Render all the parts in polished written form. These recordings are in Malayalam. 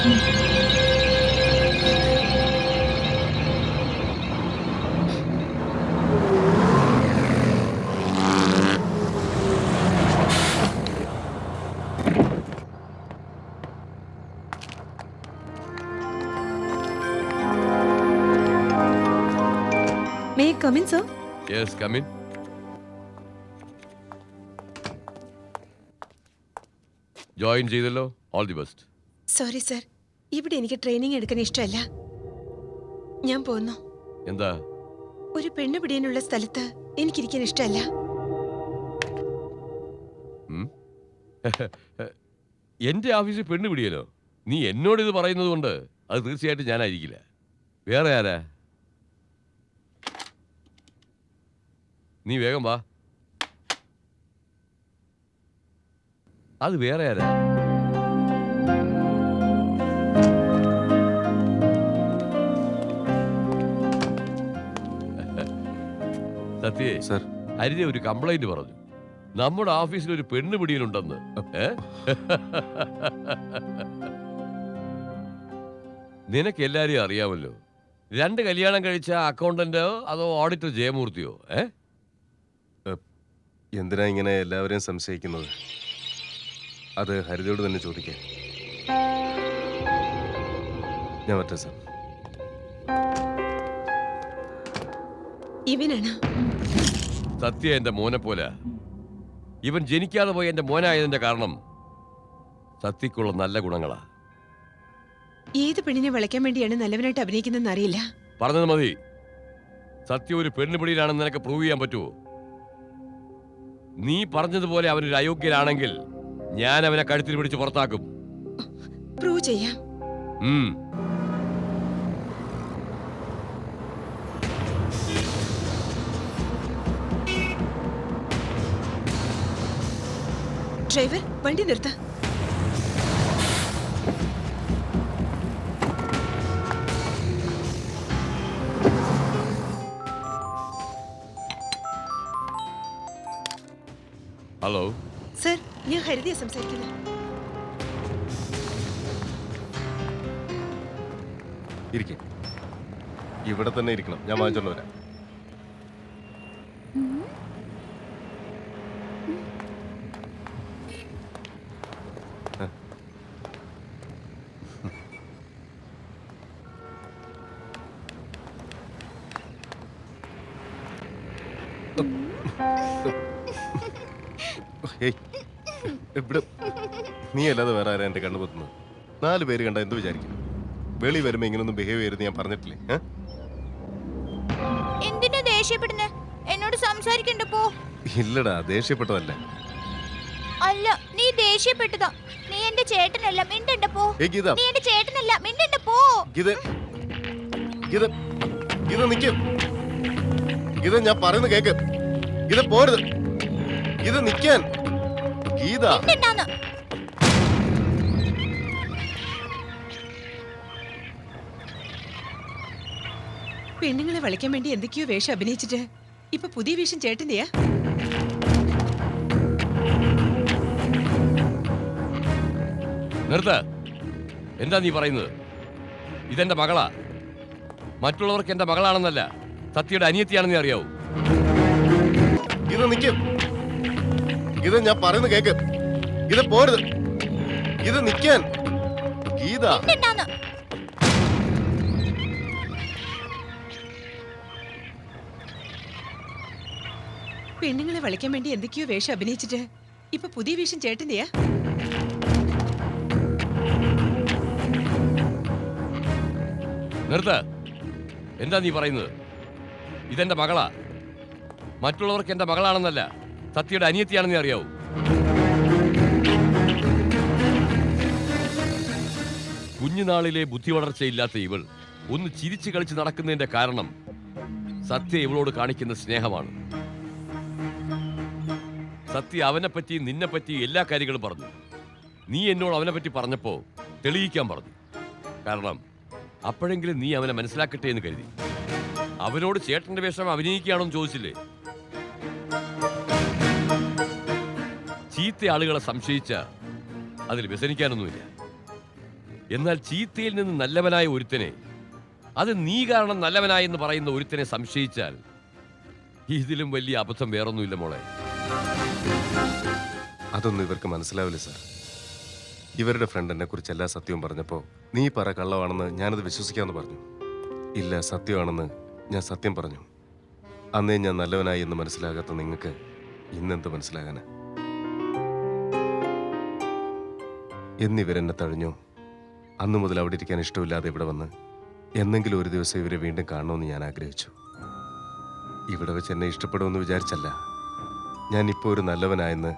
May I come in, sir? Yes, come in. Join ചെയ്തല്ലോ, all the best. Sorry sir, ഇവിടെ എനിക്ക് ട്രെയിനിങ് എടുക്കാൻ ഇഷ്ടമല്ല. ഞാൻ പോന്നു. എന്താ? ഒരു പെണ്ണ് പിടിയാനുള്ള സ്ഥലത്ത് എനിക്കിരിക്കാൻ ഇഷ്ടമല്ല. എന്റെ ഓഫീസിൽ പെണ്ണ് പിടിയല്ലോ? നീ എന്നോട് ഇത് പറയുന്നത് കൊണ്ട് അത് തീർച്ചയായിട്ടും ഞാനായിരിക്കില്ല. വേറെ ആരാ? നീ വേഗം വാ. അത് വേറെ ആരാ? സത്യേ സർ, ഹരിത ഒരു കംപ്ലൈന്റ് പറഞ്ഞു. നമ്മുടെ ഓഫീസിൽ ഒരു പെണ്ണ് പിടിയനുണ്ടെന്ന്. നിനക്ക് എല്ലാരെയും അറിയാമല്ലോ. 2 കല്യാണം കഴിച്ച അക്കൗണ്ടന്റോ അതോ ഓഡിറ്റർ ജയമൂർത്തിയോ? എന്തിനാ ഇങ്ങനെ എല്ലാവരെയും സംശയിക്കുന്നത്? അത് ഹരിതയോട് തന്നെ ചോദിക്കാം. ഞാൻ പറ്റേ സാർ. ഇവനാണ് സത്യ എന്റെ മോനെ പോലെ. ഇവൻ ജനിക്കാതെ പോയി എന്റെ മോനായതിന്റെ കാരണം സത്യക്കുള്ള നല്ല ഗുണങ്ങളാ. ഏത് പെണ്ണിനെ വിളയ്ക്കാൻ വേണ്ടിയാണ് നല്ലവനായിട്ട് അഭിനയിക്കുന്നതെന്ന് അറിയില്ല. പറഞ്ഞത് മതി. സത്യ ഒരു പെണ്ണുപിടിയിലാണെന്ന് നിനക്ക് പ്രൂവ് ചെയ്യാൻ പറ്റുമോ? നീ പറഞ്ഞതുപോലെ അവനൊരു അയോഗ്യനാണെങ്കിൽ ഞാൻ അവനെ കഴുത്തിൽ പിടിച്ച് പുറത്താക്കും. പ്രൂവ് ചെയ്യാം. ഡ്രൈവർ, വണ്ടി നിർത്ത. ഹലോ സർ, ഞാൻ ഹരിതയെ സംസാരിക്കുന്നത്. ഇരിക്കെ. ഇവിടെ തന്നെ ഇരിക്കണം. ഞാൻ വാങ്ങിച്ചോണ്ട് വരാം. നീ അല്ലാതെ വേറെ ആരാ എന്റെ കണ്ണുപൊത്തുന്നത്? 4 പേര് കണ്ട എന്ത് വിചാരിക്കും? വെളി വരുമ്പോ ഇങ്ങനൊന്നും ബിഹേവ് ചെയ്യരുത് ഞാൻ പറഞ്ഞിട്ടില്ലേ? എന്തിനാ ദേഷ്യപ്പെടുന്നേ? എന്നോട് സംസാരിക്കണ്ട പോ. ഇല്ലടാ, ദേഷ്യപ്പെട്ടതല്ല. അല്ല, നീ ദേഷ്യപ്പെട്ടതാ. നീ എന്റെ ചേട്ടനല്ല, മിണ്ടണ്ട പോ. നീ എന്റെ ചേട്ടനല്ല, മിണ്ടണ്ട പോ. നിക്ക്. ഇത് ഞാൻ പറയുന്നത് കേക്ക്. ഇത് പോരുത്. ഇത് നിക്കാൻ. ഗീത, പെണ്ണുങ്ങളെ വിളിക്കാൻ വേണ്ടി എന്തൊക്കെയോ വേഷം അഭിനയിച്ചിട്ട് ഇപ്പൊ പുതിയ വേഷം ചേട്ടന്റെയാ? നിർത്ത. എന്താ നീ പറയുന്നത്? ഇതെന്റെ മകളാ. മറ്റുള്ളവർക്ക് എന്റെ മകളാണെന്നല്ല, സത്യയുടെ അനിയത്തിയാണെന്ന് അറിയാവൂ. ഇത് നിക്ക്. ഇത് ഞാൻ പറയുന്നത് കേക്ക്. ഇത് പോരുത്. ഇത് നിക്കാൻ. ഗീത, പെണ്ണുങ്ങളെ വിളിക്കാൻ വേണ്ടി എന്തൊക്കെയോ വേഷം അഭിനയിച്ചിട്ട് ഇപ്പൊ പുതിയ വേഷം ചേട്ടന്റെയാ? നിർത്ത. എന്താ നീ പറയുന്നത്? ഇതെന്റെ മകളാ. മറ്റുള്ളവർക്ക് എന്റെ മകളാണെന്നല്ല, സത്യയുടെ അനിയത്തിയാണെന്ന് അറിയാവൂ. കുഞ്ഞുനാളിലെ ബുദ്ധി വളർച്ചയില്ലാത്ത ഇവൾ ഒന്ന് ചിരിച്ചു കളിച്ച് നടക്കുന്നതിന്റെ കാരണം സത്യ ഇവളോട് കാണിക്കുന്ന സ്നേഹമാണ്. സത്യ അവനെപ്പറ്റി നിന്നെപ്പറ്റി എല്ലാ കാര്യങ്ങളും പറഞ്ഞു. നീ എന്നോട് അവനെപ്പറ്റി പറഞ്ഞപ്പോ തെളിയിക്കാൻ പറഞ്ഞു. കാരണം അപ്പോഴെങ്കിലും നീ അവനെ മനസ്സിലാക്കട്ടെ എന്ന് കരുതി. അവനോട് ചേട്ടന്റെ വേഷം അഭിനയിക്കുകയാണോന്ന് ചോദിച്ചില്ലേ? ചീത്ത ആളുകളെ സംശയിച്ച അതിൽ വ്യസനിക്കാനൊന്നുമില്ല. എന്നാൽ ചീത്തയിൽ നിന്ന് നല്ലവനായ ഒരുത്തനെ, അത് നീ കാരണം നല്ലവനായെന്ന് പറയുന്ന ഒരുത്തനെ സംശയിച്ചാൽ ഇതിലും വലിയ അബദ്ധം വേറൊന്നുമില്ല മോളെ. അതൊന്നും ഇവർക്ക് മനസ്സിലാവില്ല സാർ. ഇവരുടെ ഫ്രണ്ട് എന്നെ കുറിച്ച് എല്ലാ സത്യവും പറഞ്ഞപ്പോൾ നീ പറ കള്ളമാണെന്ന് ഞാനത് വിശ്വസിക്കാമെന്ന് പറഞ്ഞു. ഇല്ല, സത്യമാണെന്ന് ഞാൻ സത്യം പറഞ്ഞു. അന്നേ ഞാൻ നല്ലവനായി എന്ന് മനസ്സിലാകാത്ത നിങ്ങൾക്ക് ഇന്നെന്ത് മനസ്സിലാകാനാ? എന്നിവരെന്നെ തഴഞ്ഞു. അന്നു മുതൽ അവിടെ ഇരിക്കാൻ ഇഷ്ടമില്ലാതെ ഇവിടെ വന്ന് എന്നെങ്കിലും ഒരു ദിവസം ഇവരെ വീണ്ടും കാണണമെന്ന് ഞാൻ ആഗ്രഹിച്ചു. ഇവിടെ വെച്ച് എന്നെ ഇഷ്ടപ്പെടുമെന്ന് വിചാരിച്ചല്ല, ഞാൻ ഇപ്പോൾ ഒരു നല്ലവനായെന്ന്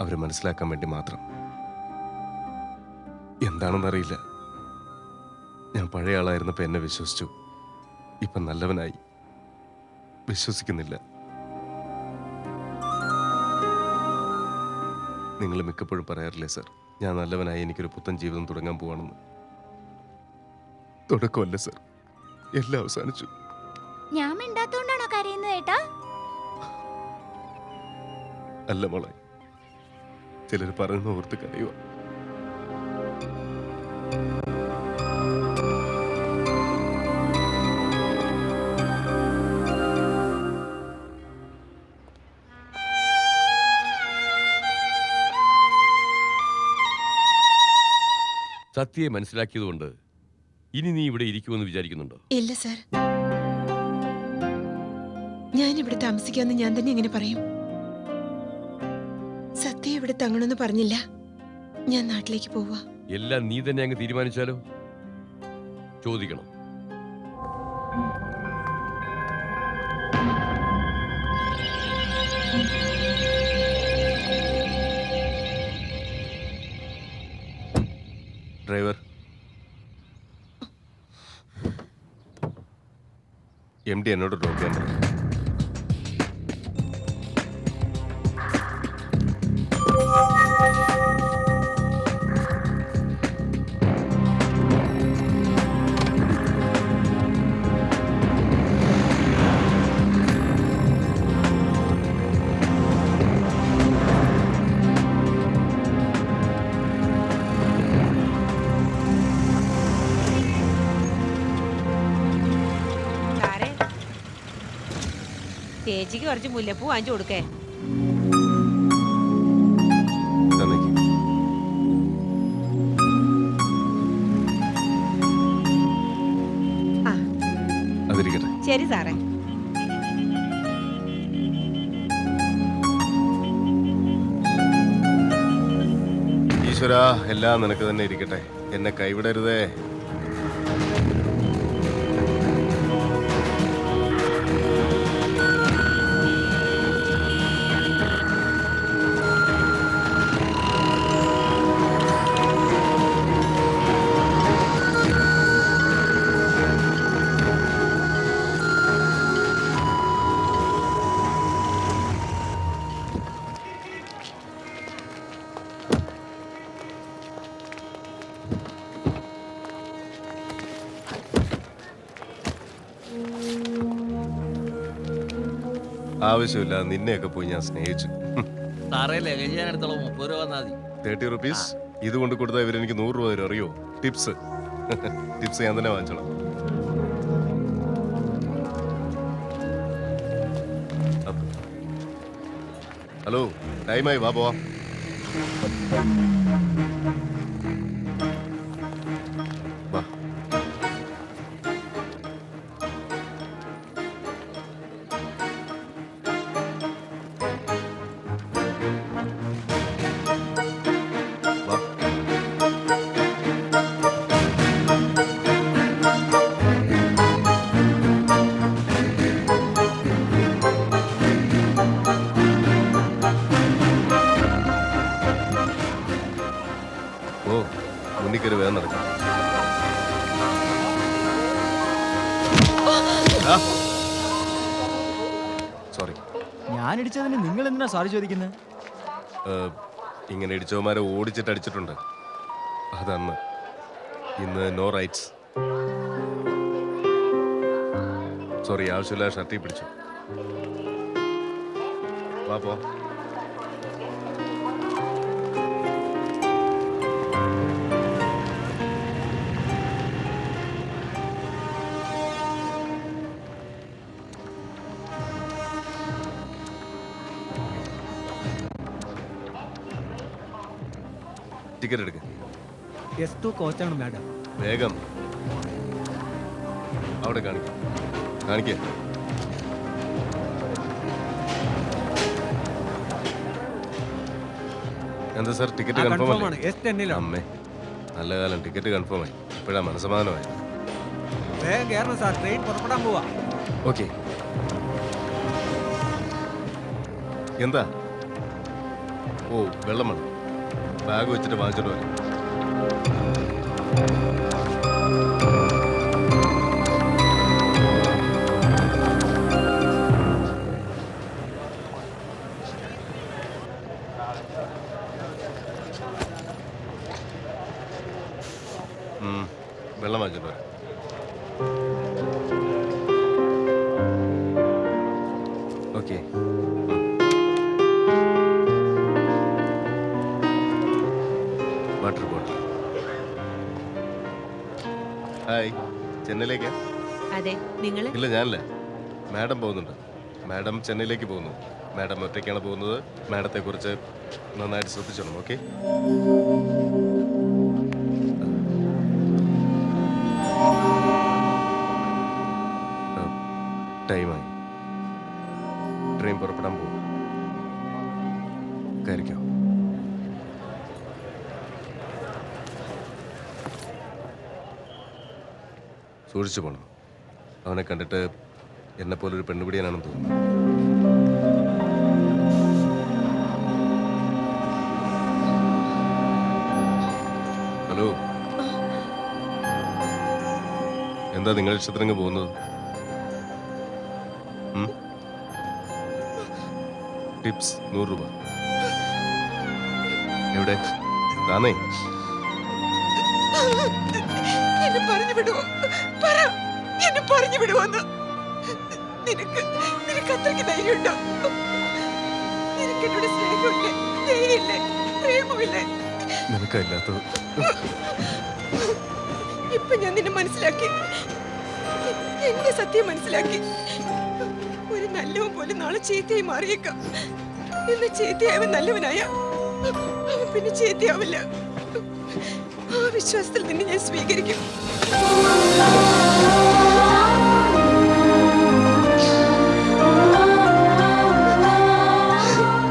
അവർ മനസ്സിലാക്കാൻ വേണ്ടി മാത്രം. എന്താണെന്നറിയില്ല, ഞാൻ പഴയ ആളായിരുന്നപ്പോൾ എന്നെ വിശ്വസിച്ചു, ഇപ്പം നല്ലവനായി വിശ്വസിക്കുന്നില്ല. നിങ്ങൾ മിക്കപ്പോഴും പറയാറില്ലേ സാർ, ഞാൻ നല്ലവനായി എനിക്കൊരു പുത്തൻ ജീവിതം തുടങ്ങാൻ പോവാണെന്ന്. തുടക്കമല്ല സാർ, എല്ലാം അവസാനിച്ചു. ഞാൻ മിണ്ടാത്തോണ്ടാണോ കരയുന്നത് ഏട്ടാ? അല്ല മോളെ, ചിലർ പറയുന്ന ഓർത്ത് കരയുക. സത്യയെ മനസ്സിലാക്കിയതുകൊണ്ട് ഇനി നീ ഇവിടെ ഇരിക്കുമെന്ന് വിചാരിക്കുന്നുണ്ടോ? ഇല്ല സാർ, ഞാൻ ഇവിടെ താമസിക്കാമെന്ന് ഞാൻ തന്നെ എങ്ങനെ പറയും? സത്യ ഇവിടെ തങ്ങണമെന്ന് പറഞ്ഞില്ല. ഞാൻ നാട്ടിലേക്ക് പോവാ. എല്ലാം നീ തന്നെ അങ്ങ് തീരുമാനിച്ചാലോ? ചോദിക്കണം. ഡ്രൈവർ, MD എന്നോട് ഡ്രോപ്പ് ചെയ്യാൻ പറഞ്ഞു. ചേച്ചിക്ക് കുറച്ച് മുല്ലപ്പൂ വാങ്ങിച്ചു കൊടുക്കേ. അതിരിക്കട്ടെ. ശരി സാറേ. ഈശ്വരാ, എല്ലാം നിനക്ക് തന്നെ ഇരിക്കട്ടെ, എന്നെ കൈവിടരുതേ. ആവശ്യമില്ല, നിന്നെയൊക്കെ പോയി ഞാൻ സ്നേഹിച്ചു. സാറേ, ലഗേജ് ഞാൻ എടുത്തോളാം. 30 രൂപ വന്നാൽ മതി. 30 റുപ്പീസ് ഇതുകൊണ്ട് കൊടുത്താൽ ഇവരെനിക്ക് 100 രൂപ തരും, അറിയോ? ടിപ്സ്. ടിപ്സ് ഞാൻ തന്നെ വാങ്ങിച്ചോളാം. ഹലോ, ടൈമായി, വാ പോവാം. വാ. ഓ, മുന്നിക്കര് വേഗം നടക്കും. സോറി. ഞാൻ ഇടിച്ചതിന് നിങ്ങൾ എന്തിനാ സോറി ചോദിക്കുന്നത്? ഇങ്ങനെ ഇടിച്ചവന്മാരെ ഓടിച്ചിട്ട് അടിച്ചിട്ടുണ്ട്. അതന്ന്. ഇന്ന് നോ റൈറ്റ്സ്. സോറി, ആവശ്യമില്ല, ഷർട്ടിൽ പിടിച്ചു. വാ പോ. ടിക്കറ്റ് എടുക്ക. S2 കോച്ചാണ് madam. വേഗം അവിടെ കാണിക്ക. എന്താ സാർ ടിക്കറ്റ് കൺഫേം കൺഫേം ആണ്. അല്ലേ? S10 അമ്മേ നല്ല കാലം ടിക്കറ്റ് കൺഫേം ആയി. ഇപ്പോഴാ മനസ്സമാധാനമായി. വേഗം കയറണം സാർ, ട്രെയിൻ പുറപ്പെടാൻ പോവാ. ഓക്കെ. എന്താ? ഓ വെള്ളം വേണം. ബാഗ് വെച്ചിട്ട് വാങ്ങിച്ചിട്ട് വരാം. വെള്ളം വാങ്ങിച്ചിട്ട് വരാം. ഓക്കെ. Water bottle. ഹായ്. ചെന്നൈയിലേക്കാ? അതെ, നിങ്ങള് ഇല്ല ഞാനല്ല, മാഡം പോകുന്നുണ്ട്. മാഡം ചെന്നൈയിലേക്ക് പോകുന്നു. മാഡം ഒറ്റയ്ക്കാണ് പോകുന്നത്. മാഡത്തെ കുറിച്ച് നന്നായിട്ട് ശ്രദ്ധിച്ചോണം. ഓക്കെ. ടൈമായി. ട്രെയിൻ പുറപ്പെടാൻ പോകും. കയറിക്കോ. സൂക്ഷിച്ചു പോണം. അവനെ കണ്ടിട്ട് എന്നെപ്പോലൊരു പെണ്ണുപിടിയാനാണെന്ന് തോന്നുന്നു. ഹലോ, എന്താ നിങ്ങൾ ഇഷ്ടത്തിനങ്ങ് പോകുന്നത്? ടിപ്സ് 100 രൂപ. എവിടെ? താനേ എന്നെ പറഞ്ഞു വിടുവോ? പറ, എന്നെ പറഞ്ഞു വിടുവോന്ന്. നിനക്ക് അത്രയ്ക്ക് ധൈര്യമുണ്ടോ? നിനക്ക് എന്നോട് സ്നേഹമില്ലേ, ദയയില്ലേ, പ്രേമമില്ലേ? നിനക്കല്ലാത്തത്. ഇപ്പൊ ഞാൻ നിന്നെ മനസ്സിലാക്കി. എന്റെ സത്യം മനസ്സിലാക്കി. ഒരു നല്ലവൻ പോലെ നാളെ ചീത്തയായി മാറിയേക്കാം. എന്ന് ചീത്തയായവൻ നല്ലവനായ അവൻ പിന്നെ ചീത്തയാവില്ല. ആ വിശ്വാസത്തിൽ നിന്നെ ഞാൻ സ്വീകരിക്കും.